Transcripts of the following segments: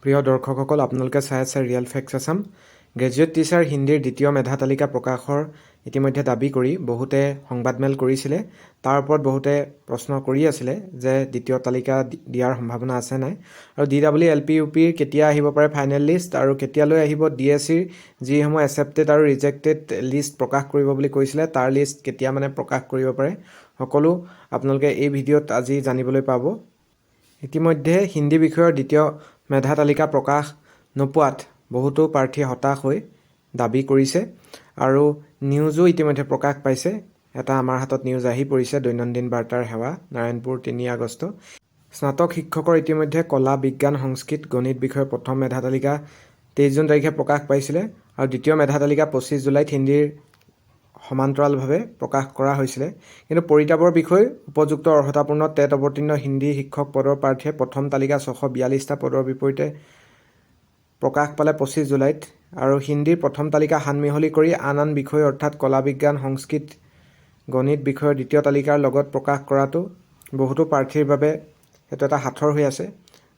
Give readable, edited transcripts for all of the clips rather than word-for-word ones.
প্ৰিয় দৰ্শকসকল, আপোনালোকে চাই আছে real facts Assam. Graduate teacher হিন্দীৰ দ্বিতীয় মেধা তালিকা প্ৰকাশৰ ইতিমধ্যে দাবী কৰি বহুতে সংবাদমেল কৰিছিলে। তাৰ ওপৰত বহুতে প্ৰশ্ন কৰি আছিলে যে দ্বিতীয় তালিকা দিয়াৰ সম্ভাৱনা আছে নাই, আৰু DWLP-UPৰ কেতিয়া আহিব পাৰে ফাইনেল লিষ্ট, আৰু কেতিয়ালৈ আহিব DSCৰ যিসমূহ একচেপ্টেড আৰু ৰিজেক্টেড লিষ্ট প্ৰকাশ কৰিব বুলি কৈছিলে তাৰ লিষ্ট কেতিয়া প্ৰকাশ কৰিব পাৰে, সকলো আপোনালোকে এই ভিডিঅ'ত আজি জানিবলৈ পাব। ইতিমধ্যে হিন্দী বিষয়ৰ দ্বিতীয় মেধা তালিকা প্ৰকাশ নোপোৱাত বহুতো প্ৰাৰ্থীয়ে হতাশ হৈ দাবী কৰিছে, আৰু নিউজো ইতিমধ্যে প্ৰকাশ পাইছে। এটা আমাৰ হাতত নিউজ আহি পৰিছে, দৈনন্দিন বাৰ্তাৰ সেৱা, নাৰায়ণপুৰ 3 আগষ্ট। স্নাতক শিক্ষকৰ ইতিমধ্যে কলা, বিজ্ঞান, সংস্কৃত, গণিত বিষয়ৰ প্ৰথম মেধা তালিকা 23 জুন তাৰিখে প্ৰকাশ পাইছিলে, আৰু দ্বিতীয় মেধা তালিকা 25 জুলাইত হিন্দীৰ সমান্তৰালভাৱে প্ৰকাশ কৰা হৈছিলে। কিন্তু পৰিতাপৰ বিষয়, উপযুক্ত অৰ্হতাপূৰ্ণ টেট অৱতীৰ্ণ হিন্দী শিক্ষক পদৰ প্ৰাৰ্থীয়ে প্ৰথম তালিকা 642টা পদৰ বিপৰীতে প্ৰকাশ পালে 25 জুলাইত, আৰু হিন্দীৰ প্ৰথম তালিকা সানমিহলি কৰি আন বিষয় অৰ্থাৎ কলা, বিজ্ঞান, সংস্কৃত, গণিত বিষয়ৰ দ্বিতীয় তালিকাৰ লগত প্ৰকাশ কৰাটো বহুতো প্ৰাৰ্থীৰ বাবে সেইটো এটা হাথৰ হৈ আছে।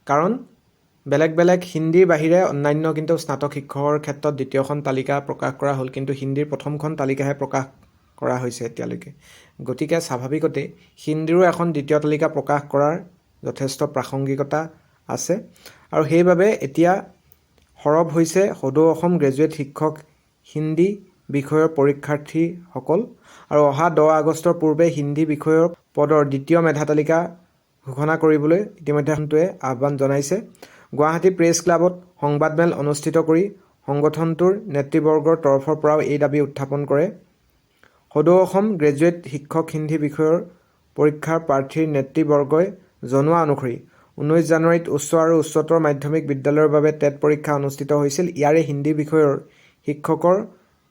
কাৰণ বেলেগ বেলেগ হিন্দীৰ বাহিৰে অন্যান্য কিন্তু স্নাতক শিক্ষকৰ ক্ষেত্ৰত দ্বিতীয়খন তালিকা প্ৰকাশ কৰা হ'ল, কিন্তু হিন্দীৰ প্ৰথমখন তালিকাহে প্ৰকাশ কৰা হৈছে এতিয়ালৈকে। গতিকে স্বাভাৱিকতে হিন্দীৰো এখন দ্বিতীয় তালিকা প্ৰকাশ কৰাৰ যথেষ্ট প্ৰাসংগিকতা আছে, আৰু সেইবাবে এতিয়া সৰব হৈছে সদৌ অসম গ্ৰেজুৱেট শিক্ষক হিন্দী বিষয়ৰ পৰীক্ষাৰ্থীসকল, আৰু অহা 10 আগষ্টৰ পূৰ্বে হিন্দী বিষয়ৰ পদৰ দ্বিতীয় মেধা তালিকা ঘোষণা কৰিবলৈ ইতিমধ্যে সংগঠনটোৱে আহ্বান জনাইছে। গুৱাহাটী প্ৰেছ ক্লাবত সংবাদমেল অনুষ্ঠিত কৰি সংগঠনটোৰ নেতৃবৰ্গৰ তৰফৰ পৰাও এই দাবী উত্থাপন কৰে। সদৌ অসম গ্ৰেজুৱেট শিক্ষক হিন্দী বিষয়ৰ পৰীক্ষাৰ প্ৰাৰ্থীৰ নেতৃবৰ্গই জনোৱা অনুসৰি 19 জানুৱাৰীত উচ্চ আৰু উচ্চতৰ মাধ্যমিক বিদ্যালয়ৰ বাবে টেট পৰীক্ষা অনুষ্ঠিত হৈছিল। ইয়াৰে হিন্দী বিষয়ৰ শিক্ষকৰ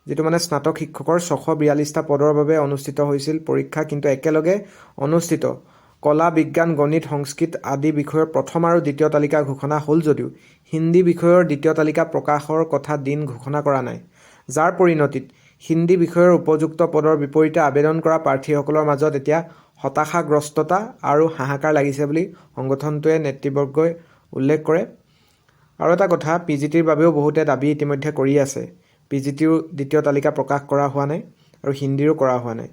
যিটো স্নাতক শিক্ষকৰ 642টা পদৰ বাবে অনুষ্ঠিত হৈছিল পৰীক্ষা, কিন্তু একেলগে অনুষ্ঠিত কলা, বিজ্ঞান, গণিত, সংস্কৃত আদি বিষয়ৰ প্ৰথম আৰু দ্বিতীয় তালিকা ঘোষণা হ'ল যদিও হিন্দী বিষয়ৰ দ্বিতীয় তালিকা প্ৰকাশৰ কথা দিন ঘোষণা কৰা নাই, যাৰ পৰিণতিত হিন্দী বিষয়ৰ উপযুক্ত পদৰ বিপৰীতে আবেদন কৰা প্ৰাৰ্থীসকলৰ মাজত এতিয়া হতাশাগ্ৰস্ততা আৰু হাহাকাৰ লাগিছে বুলি সংগঠনটোৱে নেতৃবৰ্গই উল্লেখ কৰে। আৰু এটা কথা, PGTৰ বাবেও বহুতে দাবী ইতিমধ্যে কৰি আছে। PGTৰো দ্বিতীয় তালিকা প্ৰকাশ কৰা হোৱা নাই, আৰু হিন্দীৰো কৰা হোৱা নাই,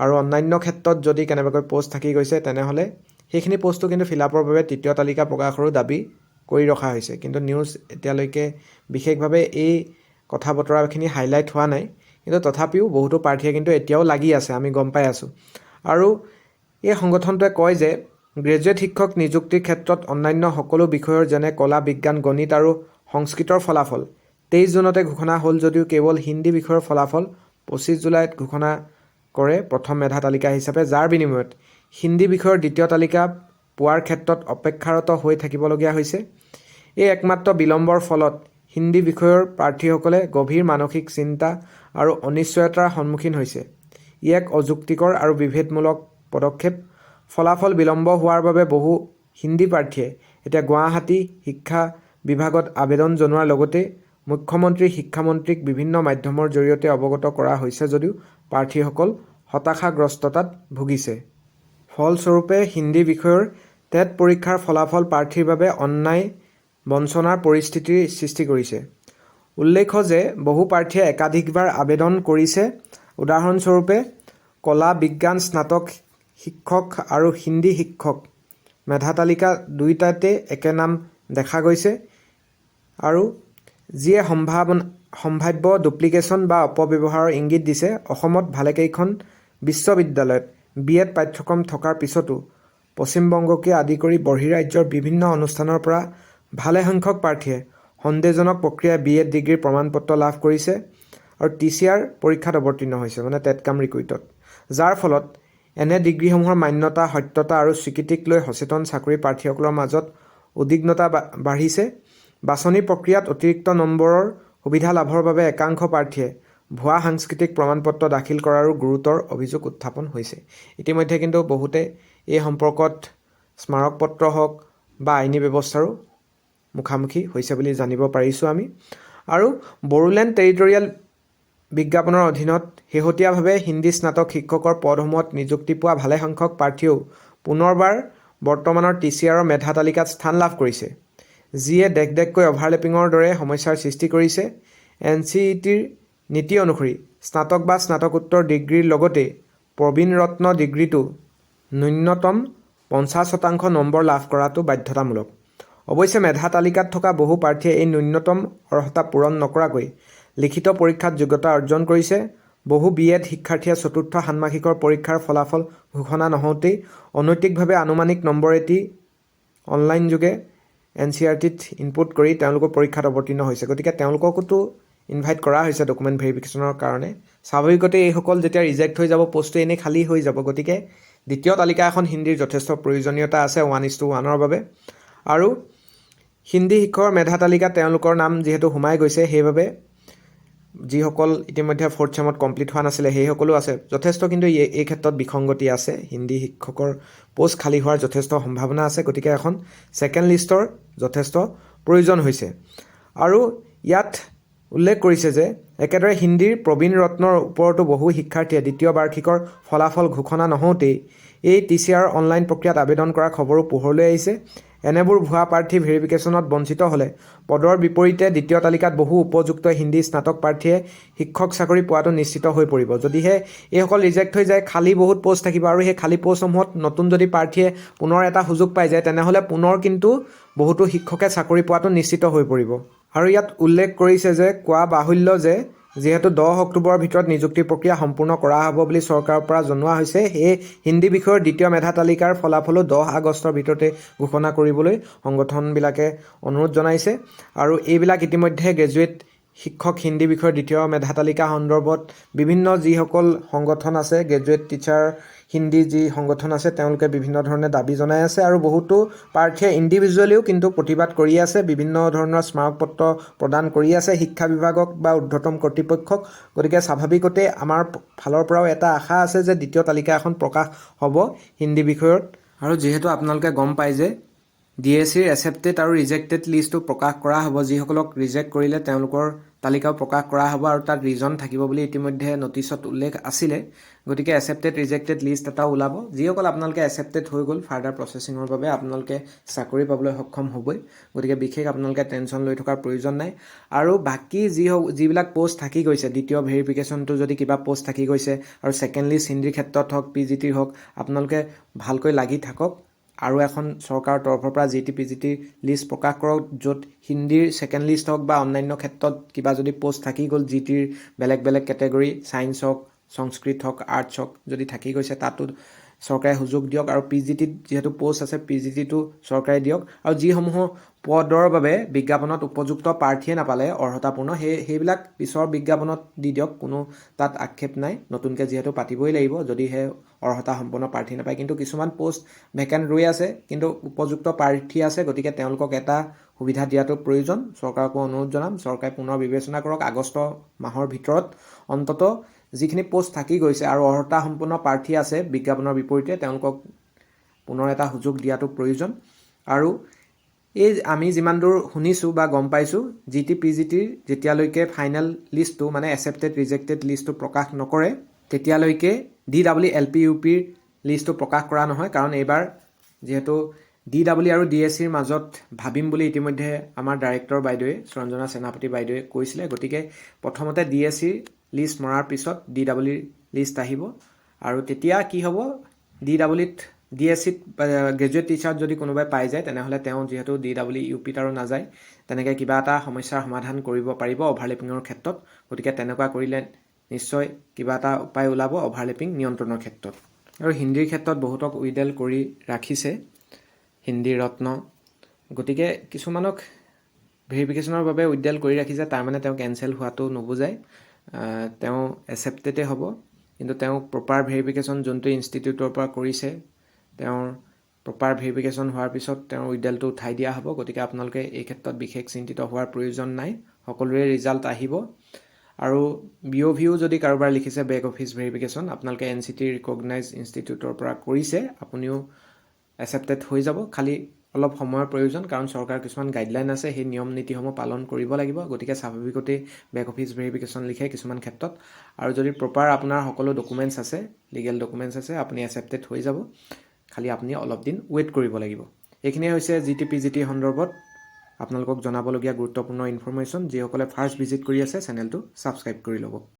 আৰু অন্যান্য ক্ষেত্ৰত যদি কেনেবাকৈ পোষ্ট থাকি গৈছে তেনেহ'লে সেইখিনি পোষ্টটো কিন্তু ফিলআপৰ বাবে তৃতীয় তালিকা প্ৰকাশৰো দাবী কৰি ৰখা হৈছে। কিন্তু নিউজ এতিয়ালৈকে বিশেষভাৱে এই কথা বতৰাখিনি হাইলাইট হোৱা নাই, কিন্তু তথাপিও বহুতো প্ৰাৰ্থীয়ে কিন্তু এতিয়াও লাগি আছে, আমি গম পাই আছোঁ। আৰু এই সংগঠনটোৱে কয় যে গ্ৰেজুৱেট শিক্ষক নিযুক্তিৰ ক্ষেত্ৰত অন্যান্য সকলো বিষয়ৰ যেনে কলা, বিজ্ঞান, গণিত আৰু সংস্কৃতৰ ফলাফল 23 জুনতে ঘোষণা হ'ল যদিও কেৱল হিন্দী বিষয়ৰ ফলাফল 25 জুলাইত ঘোষণা কৰে প্ৰথম মেধা তালিকা হিচাপে, যাৰ বিনিময়ত হিন্দী বিষয়ৰ দ্বিতীয় তালিকা পোৱাৰ ক্ষেত্ৰত অপেক্ষাৰত হৈ থাকিবলগীয়া হৈছে। এই একমাত্ৰ বিলম্বৰ ফলত হিন্দী বিষয়ৰ প্ৰাৰ্থীসকলে গভীৰ মানসিক চিন্তা আৰু অনিশ্চয়তাৰ সন্মুখীন হৈছে। ই এক অযুক্তিকৰ আৰু বিভেদমূলক পদক্ষেপ। ফলাফল বিলম্ব হোৱাৰ বাবে বহু হিন্দী প্ৰাৰ্থীয়ে এতিয়া গুৱাহাটী শিক্ষা বিভাগত আবেদন জনোৱাৰ লগতে মুখ্যমন্ত্ৰী, শিক্ষামন্ত্ৰীক বিভিন্ন মাধ্যমৰ জৰিয়তে অৱগত কৰা হৈছে যদিও প্ৰাৰ্থীসকল হতাশাগ্ৰস্ততাত ভুগিছে। ফলস্বৰূপে হিন্দী বিষয়ৰ টেট পৰীক্ষাৰ ফলাফল প্ৰাৰ্থীৰ বাবে অন্যায় বঞ্চনাৰ পৰিস্থিতিৰ সৃষ্টি কৰিছে। উল্লেখ্য যে বহু প্ৰাৰ্থীয়ে একাধিকবাৰ আবেদন কৰিছে। উদাহৰণস্বৰূপে কলা, বিজ্ঞান স্নাতক শিক্ষক আৰু হিন্দী শিক্ষক মেধা তালিকা দুয়োটাতে একে নাম দেখা গৈছে, আৰু যিয়ে সম্ভাৱ্য ডুপ্লিকেশ্যন বা অপব্যৱহাৰৰ ইংগিত দিছে। অসমত ভালেকেইখন বিশ্ববিদ্যালয়ত BEd পাঠ্যক্ৰম থকাৰ পিছতো পশ্চিমবংগকে আদি কৰি বহিঃৰাজ্যৰ বিভিন্ন অনুষ্ঠানৰ পৰা ভালেসংখ্যক প্ৰাৰ্থীয়ে সন্দেহজনক প্ৰক্ৰিয়াৰে BEd ডিগ্ৰীৰ প্ৰমাণপত্ৰ লাভ কৰিছে আৰু TCR পৰীক্ষাত অৱতীৰ্ণ হৈছে, টেট কাম ৰিক্ৰুইটত, যাৰ ফলত এনে ডিগ্ৰীসমূহৰ মান্যতা, সত্যতা আৰু স্বীকৃতিক লৈ সচেতন চাকৰি প্ৰাৰ্থীসকলৰ মাজত উদ্বিগ্নতা বাঢ়িছে। বাছনি প্ৰক্ৰিয়াত অতিৰিক্ত নম্বৰৰ সুবিধা লাভৰ বাবে একাংশ প্ৰাৰ্থীয়ে ভুৱা সাংস্কৃতিক প্ৰমাণপত্ৰ দাখিল কৰাৰো গুৰুতৰ অভিযোগ উত্থাপন হৈছে। ইতিমধ্যে কিন্তু বহুতে এই সম্পৰ্কত স্মাৰকপত্ৰ হওক বা আইনী ব্যৱস্থাৰো মুখামুখি হৈছে বুলি জানিব পাৰিছোঁ আমি। আৰু বড়োলেণ্ড টেৰিটৰিয়েল বিজ্ঞাপনৰ অধীনত শেহতীয়াভাৱে হিন্দী স্নাতক শিক্ষকৰ পদসমূহত নিযুক্তি পোৱা ভালেসংখ্যক প্ৰাৰ্থীয়েও পুনৰবাৰ বৰ্তমানৰ TCRৰ মেধা তালিকাত স্থান লাভ কৰিছে, যিয়ে দেককৈ অভাৰলেপিঙৰ দৰে সমস্যাৰ সৃষ্টি কৰিছে। NCETৰ নীতি অনুসৰি স্নাতক বা স্নাতকোত্তৰ ডিগ্ৰীৰ লগতে প্ৰবীণ ৰত্ন ডিগ্ৰীটো ন্যূনতম 50% নম্বৰ লাভ কৰাটো বাধ্যতামূলক। অৱশ্যে মেধা তালিকাত থকা বহু প্ৰাৰ্থীয়ে এই ন্যূনতম অৰ্হতা পূৰণ নকৰাকৈ লিখিত পৰীক্ষাত যোগ্যতা অৰ্জন কৰিছে। বহু BEd শিক্ষাৰ্থীয়ে চতুৰ্থ ষাণ্মাসিকৰ পৰীক্ষাৰ ফলাফল ঘোষণা নহওঁতেই অনৈতিকভাৱে আনুমানিক নম্বৰ এটি অনলাইন যোগে NCERTত ইনপুট কৰি তেওঁলোকৰ পৰীক্ষাত অৱতীৰ্ণ হৈছে। গতিকে তেওঁলোককোতো ইনভাইট কৰা হৈছে ডকুমেণ্ট ভেৰিফিকেশ্যনৰ কাৰণে। স্বাভাৱিকতে এইসকল যেতিয়া ৰিজেক্ট হৈ যাব, পোষ্টটো এনেই খালী হৈ যাব। গতিকে দ্বিতীয় তালিকা এখন হিন্দীৰ যথেষ্ট প্ৰয়োজনীয়তা আছে 1:1 বাবে। আৰু হিন্দী শিক্ষকৰ মেধা তালিকাত তেওঁলোকৰ নাম যিহেতু সোমাই গৈছে, সেইবাবে যিসকল ইতিমধ্যে 4th চেমত কমপ্লিট হোৱা নাছিলে সেইসকলো আছে। যথেষ্ট কিন্তু এই ক্ষেত্ৰত বিসংগতি আছে। হিন্দী শিক্ষকৰ পোষ্ট খালী হোৱাৰ যথেষ্ট সম্ভাৱনা আছে। গতিকে এখন ছেকেণ্ড লিষ্টৰ যথেষ্ট প্ৰয়োজন হৈছে। আৰু ইয়াত উল্লেখ কৰিছে যে একেদৰে হিন্দীৰ প্ৰবীণ ৰত্নৰ ওপৰতো বহু শিক্ষাৰ্থীয়ে দ্বিতীয় বাৰ্ষিকৰ ফলাফল ঘোষণা নহওঁতেই এই TCR অনলাইন প্ৰক্ৰিয়াত আবেদন কৰাৰ খবৰো পোহৰলৈ আহিছে। এনেবোৰ ভুৱা প্ৰাৰ্থী ভেৰিফিকেশ্যনত বঞ্চিত হ'লে পদৰ বিপৰীতে দ্বিতীয় তালিকাত বহু উপযুক্ত হিন্দী স্নাতক প্ৰাৰ্থীয়ে শিক্ষক চাকৰি পোৱাটো নিশ্চিত হৈ পৰিব। যদিহে এইসকল ৰিজেক্ট হৈ যায়, খালী বহুত পোষ্ট থাকিব আৰু সেই খালী পোষ্টসমূহত নতুন যদি প্ৰাৰ্থীয়ে পুনৰ এটা সুযোগ পাই যায়, তেনেহ'লে পুনৰ কিন্তু বহুতো শিক্ষকে চাকৰি পোৱাটো নিশ্চিত হৈ পৰিব। আৰু ইয়াত উল্লেখ কৰিছে যে কোৱা বাহুল্য যে যিহেতু 10 অক্টোবৰৰ ভিতৰত নিযুক্তি প্ৰক্ৰিয়া সম্পূৰ্ণ কৰা হ'ব বুলি চৰকাৰৰ পৰা জনোৱা হৈছে, সেয়ে হিন্দী বিষয়ৰ দ্বিতীয় মেধা তালিকাৰ ফলাফলো 10 আগষ্টৰ ভিতৰতে ঘোষণা কৰিবলৈ সংগঠনবিলাকে অনুৰোধ জনাইছে। আৰু এইবিলাক ইতিমধ্যে গ্ৰেজুৱেট শিক্ষক হিন্দী বিষয়ৰ দ্বিতীয় মেধা তালিকা সন্দৰ্ভত বিভিন্ন যিসকল সংগঠন আছে, গ্ৰেজুৱেট টিচাৰ হিন্দী যি সংগঠন আছে, তেওঁলোকে বিভিন্ন ধৰণে দাবী জনাই আছে। আৰু বহুতো প্ৰাৰ্থীয়ে ইণ্ডিভিজুৱেলিও কিন্তু প্ৰতিবাদ কৰি আছে, বিভিন্ন ধৰণৰ স্মাৰকপত্ৰ প্ৰদান কৰি আছে শিক্ষা বিভাগক বা ঊৰ্ধ্বতম কৰ্তৃপক্ষক। গতিকে স্বাভাৱিকতে আমাৰ ফালৰ পৰাও এটা আশা আছে যে দ্বিতীয় তালিকা এখন প্ৰকাশ হ'ব হিন্দী বিষয়ত। আৰু যিহেতু আপোনালোকে গম পায় যে DSCৰ এক্সেপ্টেড আৰু ৰিজেক্টেড লিষ্টটো প্ৰকাশ কৰা হ'ব। যিসকলক ৰিজেক্ট কৰিলে তেওঁলোকৰ তালিকাও প্ৰকাশ কৰা হ'ব আৰু তাত ৰিজন থাকিব বুলি ইতিমধ্যে নটিছত উল্লেখ আছিলে। গতিকে এক্সেপ্টেড ৰিজেক্টেড লিষ্ট এটাও ওলাব। যিসকল আপোনালোকে এক্সেপ্টেড হৈ গ'ল, ফাৰ্ডাৰ প্ৰচেছিঙৰ বাবে আপোনালোকে চাকৰি পাবলৈ সক্ষম হ'বই। গতিকে বিশেষ আপোনালোকে টেনশ্যন লৈ থকাৰ প্ৰয়োজন নাই। আৰু বাকী যিবিলাক পোষ্ট থাকি গৈছে, দ্বিতীয় ভেৰিফিকেশ্যনটো যদি কিবা পোষ্ট থাকি গৈছে আৰু ছেকেণ্ড লিষ্ট হিন্দীৰ ক্ষেত্ৰত হওক, PGTৰ হওক, আপোনালোকে ভালকৈ লাগি থাকক। আৰু এখন চৰকাৰৰ তৰফৰ পৰা GT PGT লিষ্ট প্ৰকাশ কৰক, য'ত হিন্দীৰ ছেকেণ্ড লিষ্ট হওক বা অন্যান্য ক্ষেত্ৰত কিবা যদি পোষ্ট থাকি গ'ল, GTৰ বেলেগ বেলেগ কেটেগৰী, ছায়েন্স হওক, সংস্কৃত হওক, আৰ্টছ হওক, যদি থাকি গৈছে তাতো চৰকাৰে সুযোগ দিয়ক। আৰু PGTত যিহেতু পোষ্ট আছে, PGTটো চৰকাৰে দিয়ক। আৰু যিসমূহ পদৰ বাবে বিজ্ঞাপনত উপযুক্ত প্ৰাৰ্থীয়ে নাপালে অৰ্হতাপূৰ্ণ, সেইবিলাক পিছৰ বিজ্ঞাপনত দি দিয়ক। কোনো তাত আক্ষেপ নাই। নতুনকৈ যিহেতু পাতিবই লাগিব যদিহে অৰ্হতা সম্পন্ন প্ৰাৰ্থী নাপায়। কিন্তু কিছুমান পোষ্ট ভেকেণ্ট ৰৈ আছে, কিন্তু উপযুক্ত প্ৰাৰ্থী আছে। গতিকে তেওঁলোকক এটা সুবিধা দিয়াটো প্ৰয়োজন। চৰকাৰকো অনুৰোধ জনাম, চৰকাৰে পুনৰ বিবেচনা কৰক। আগষ্ট মাহৰ ভিতৰত অন্তত যিখিনি পোষ্ট থাকি গৈছে আৰু অৰ্হতা সম্পন্ন প্ৰাৰ্থী আছে বিজ্ঞাপনৰ বিপৰীতে, তেওঁলোকক পুনৰ এটা সুযোগ দিয়াটো প্ৰয়োজন। আৰু এই আমি যিমান দূৰ শুনিছোঁ বা গম পাইছোঁ, GT PGTৰ যেতিয়ালৈকে ফাইনেল লিষ্টটো মানে এক্সেপ্টেড ৰিজেক্টেড লিষ্টটো প্ৰকাশ নকৰে, তেতিয়ালৈকে DEE UPৰ লিষ্টটো প্ৰকাশ কৰা নহয়। কাৰণ এইবাৰ যিহেতু DEE আৰু DSCৰ মাজত ভাবিম বুলি ইতিমধ্যে আমাৰ ডাইৰেক্টৰ বাইদেৱে সুৰঞ্জনা সেনাপতি বাইদেৱে কৈছিলে। গতিকে প্ৰথমতে DSCৰ লিষ্ট মৰাৰ পিছত DEEৰ লিষ্ট আহিব। আৰু তেতিয়া কি হ'ব, DSCত গ্ৰেজুৱেট টিচাৰত যদি কোনোবাই পাই যায়, তেনেহ'লে তেওঁ যিহেতু DEE UPত আৰু নাযায়, তেনেকৈ কিবা এটা সমস্যাৰ সমাধান কৰিব পাৰিব অভাৰলেপিঙৰ ক্ষেত্ৰত। গতিকে তেনেকুৱা কৰিলে নিশ্চয় কিবা এটা উপায় ওলাব অভাৰলেপিং নিয়ন্ত্ৰণৰ ক্ষেত্ৰত। আৰু হিন্দীৰ ক্ষেত্ৰত বহুতক উইডেল কৰি ৰাখিছে হিন্দী ৰত্ন। গতিকে কিছুমানক ভেৰিফিকেশ্যনৰ বাবে উইডেল কৰি ৰাখিছে, তাৰমানে তেওঁ কেঞ্চেল হোৱাটো নুবুজায়। তেওঁ এক্সেপ্টেডে হ'ব, কিন্তু তেওঁ প্ৰপাৰ ভেৰিফিকেশ্যন যোনটো ইনষ্টিটিউটৰ পৰা কৰিছে, তেওঁৰ প্ৰপাৰ ভেৰিফিকেশ্যন হোৱাৰ পিছত তেওঁৰ উইডেলটো উঠাই দিয়া হ'ব। গতিকে আপোনালোকে এই ক্ষেত্ৰত বিশেষ চিন্তিত হোৱাৰ প্ৰয়োজন নাই। সকলোৰে ৰিজাল্ট আহিব। আৰু BOVও যদি কাৰোবাৰ লিখিছে বেক অফিচ ভেৰিফিকেশ্যন, আপোনালোকে NCT ৰিকগনাইজ ইনষ্টিটিউটৰ পৰা কৰিছে, আপুনিও এক্সেপ্টেড হৈ যাব। খালি অলপ সময়ৰ প্ৰয়োজন, কাৰণ চৰকাৰৰ কিছুমান গাইডলাইন আছে, সেই নিয়ম নীতিসমূহ পালন কৰিব লাগিব। গতিকে স্বাভাৱিকতেই বেক অফিচ ভেৰিফিকেশ্যন লিখে কিছুমান ক্ষেত্ৰত। আৰু যদি প্ৰপাৰ আপোনাৰ সকলো ডকুমেণ্টছ আছে, লিগেল ডকুমেণ্টছ আছে, আপুনি এক্সেপ্টেড হৈ যাব। খালি আপুনি অলপ দিন ৱেইট কৰিব লাগিব। এইখিনিয়ে হৈছে GT PGT সন্দৰ্ভত আপোনালোকক জনাবলগীয়া গুৰুত্বপূৰ্ণ ইনফৰমেশ্যন। যিসকলে ফাৰ্ষ্ট ভিজিট কৰি আছে চেনেলটো ছাবস্ক্ৰাইব কৰি ল'ব।